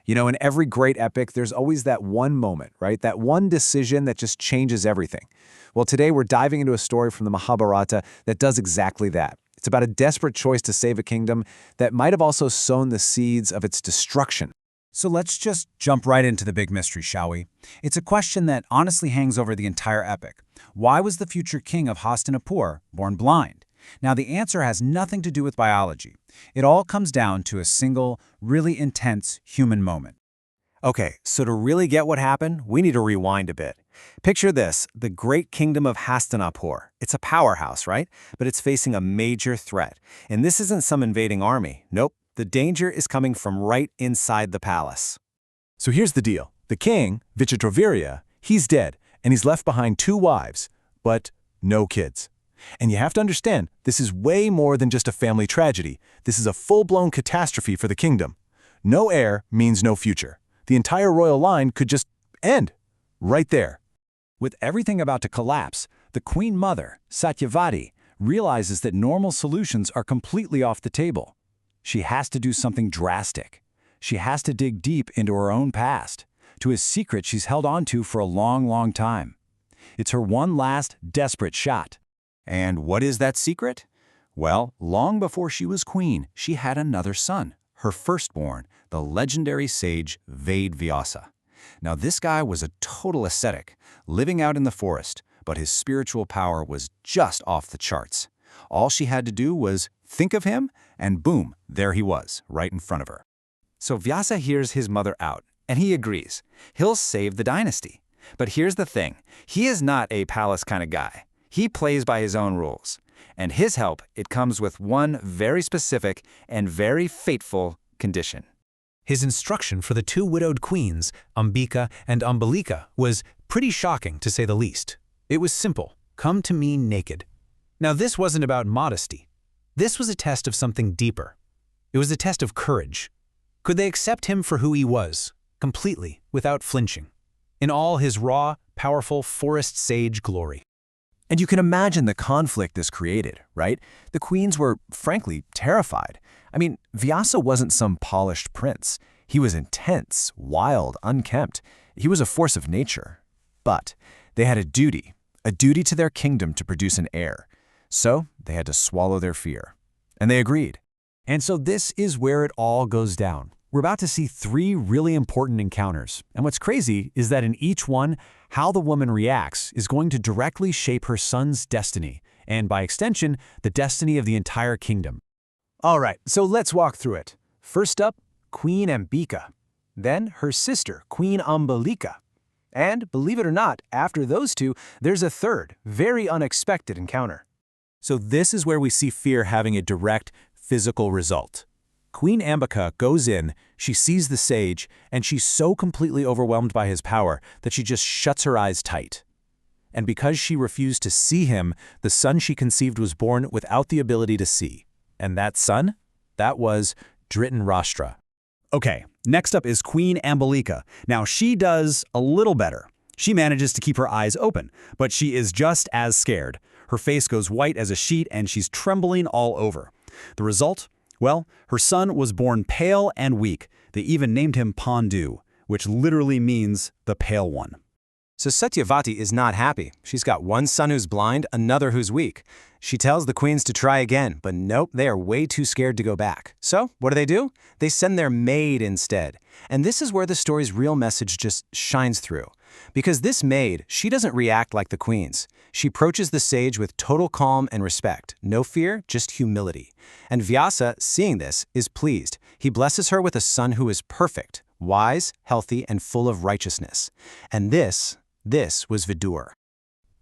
You know, in every great epic, there's always that one moment, right? That one decision that just changes everything. Well, today we're diving into a story from the Mahabharata that does exactly that. It's about a desperate choice to save a kingdom that might have also sown the seeds of its destruction. So let's just jump right into the big mystery, shall we? It's a question that honestly hangs over the entire epic. Why was the future king of Hastinapur born blind? Now, the answer has nothing to do with biology. It all comes down to a single, really intense human moment. Okay, so to really get what happened, we need to rewind a bit. Picture this, the great kingdom of Hastinapur. It's a powerhouse, right? But it's facing a major threat. And this isn't some invading army. Nope, the danger is coming from right inside the palace. So here's the deal. The king, Vichitravirya, he's dead, and he's left behind 2 wives, but no kids. And you have to understand, this is way more than just a family tragedy. This is a full-blown catastrophe for the kingdom. No heir means no future. The entire royal line could just end, right there. With everything about to collapse, the Queen Mother, Satyavati, realizes that normal solutions are completely off the table. She has to do something drastic. She has to dig deep into her own past, to a secret she's held on to for a long, long time. It's her one last desperate shot. And what is that secret? Well, long before she was queen, she had another son, her firstborn, the legendary sage Ved Vyasa. Now, this guy was a total ascetic, living out in the forest, but his spiritual power was just off the charts. All she had to do was think of him, and boom, there he was, right in front of her. So Vyasa hears his mother out, and he agrees. He'll save the dynasty. But here's the thing, he is not a palace kind of guy. He plays by his own rules. And his help, it comes with one very specific and very fateful condition. His instruction for the 2 widowed queens, Ambika and Ambalika, was pretty shocking, to say the least. It was simple: come to me naked. Now, this wasn't about modesty. This was a test of something deeper. It was a test of courage. Could they accept him for who he was, completely, without flinching, in all his raw, powerful forest sage glory? And you can imagine the conflict this created, right? The queens were, frankly, terrified. I mean, Vyasa wasn't some polished prince. He was intense, wild, unkempt. He was a force of nature. But they had a duty to their kingdom to produce an heir. So they had to swallow their fear. And they agreed. And so this is where it all goes down. We're about to see 3 really important encounters. And what's crazy is that in each one, how the woman reacts is going to directly shape her son's destiny, and by extension, the destiny of the entire kingdom. All right, so let's walk through it. First up, Queen Ambika. Then her sister, Queen Ambalika. And believe it or not, after those 2, there's a third, very unexpected encounter. So this is where we see fear having a direct, physical result. Queen Ambika goes in, she sees the sage, and she's so completely overwhelmed by his power that she just shuts her eyes tight. And because she refused to see him, the son she conceived was born without the ability to see. And that son? That was Dhritarashtra. Okay, next up is Queen Ambalika. Now, she does a little better. She manages to keep her eyes open, but she is just as scared. Her face goes white as a sheet, and she's trembling all over. The result? Well, her son was born pale and weak. They even named him Pandu, which literally means the pale one. So Satyavati is not happy. She's got one son who's blind, another who's weak. She tells the queens to try again, but nope, they are way too scared to go back. So what do? They send their maid instead. And this is where the story's real message just shines through. Because this maid, she doesn't react like the queens. She approaches the sage with total calm and respect. No fear, just humility. And Vyasa, seeing this, is pleased. He blesses her with a son who is perfect, wise, healthy, and full of righteousness. And this was Vidur.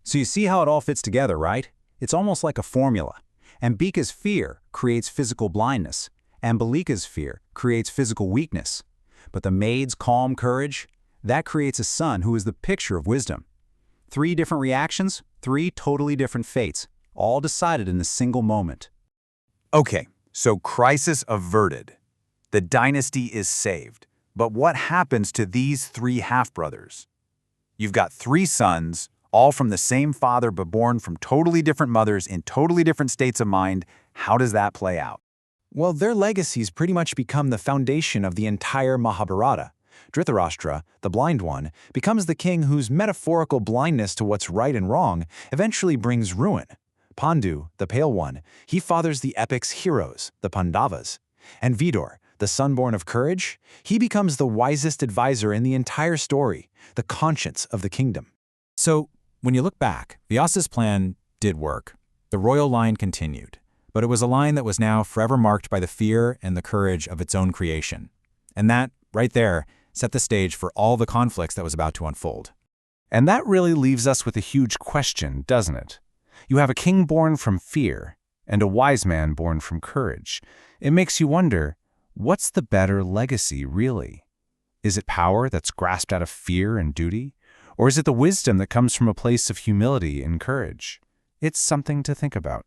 So you see how it all fits together, right? It's almost like a formula. Ambika's fear creates physical blindness. Ambalika's fear creates physical weakness. But the maid's calm courage, that creates a son who is the picture of wisdom. 3 different reactions, 3 totally different fates, all decided in a single moment. Okay, so crisis averted. The dynasty is saved. But what happens to these 3 half-brothers? You've got 3 sons, all from the same father but born from totally different mothers in totally different states of mind. How does that play out? Well, their legacies pretty much become the foundation of the entire Mahabharata. Dhritarashtra, the blind one, becomes the king whose metaphorical blindness to what's right and wrong eventually brings ruin. Pandu, the pale one, he fathers the epic's heroes, the Pandavas. And Vidor, the son-born of courage, he becomes the wisest advisor in the entire story, the conscience of the kingdom. So, when you look back, Vyasa's plan did work. The royal line continued, but it was a line that was now forever marked by the fear and the courage of its own creation. And that, right there, set the stage for all the conflicts that was about to unfold. And that really leaves us with a huge question, doesn't it? You have a king born from fear and a wise man born from courage. It makes you wonder, what's the better legacy, really? Is it power that's grasped out of fear and duty? Or is it the wisdom that comes from a place of humility and courage? It's something to think about.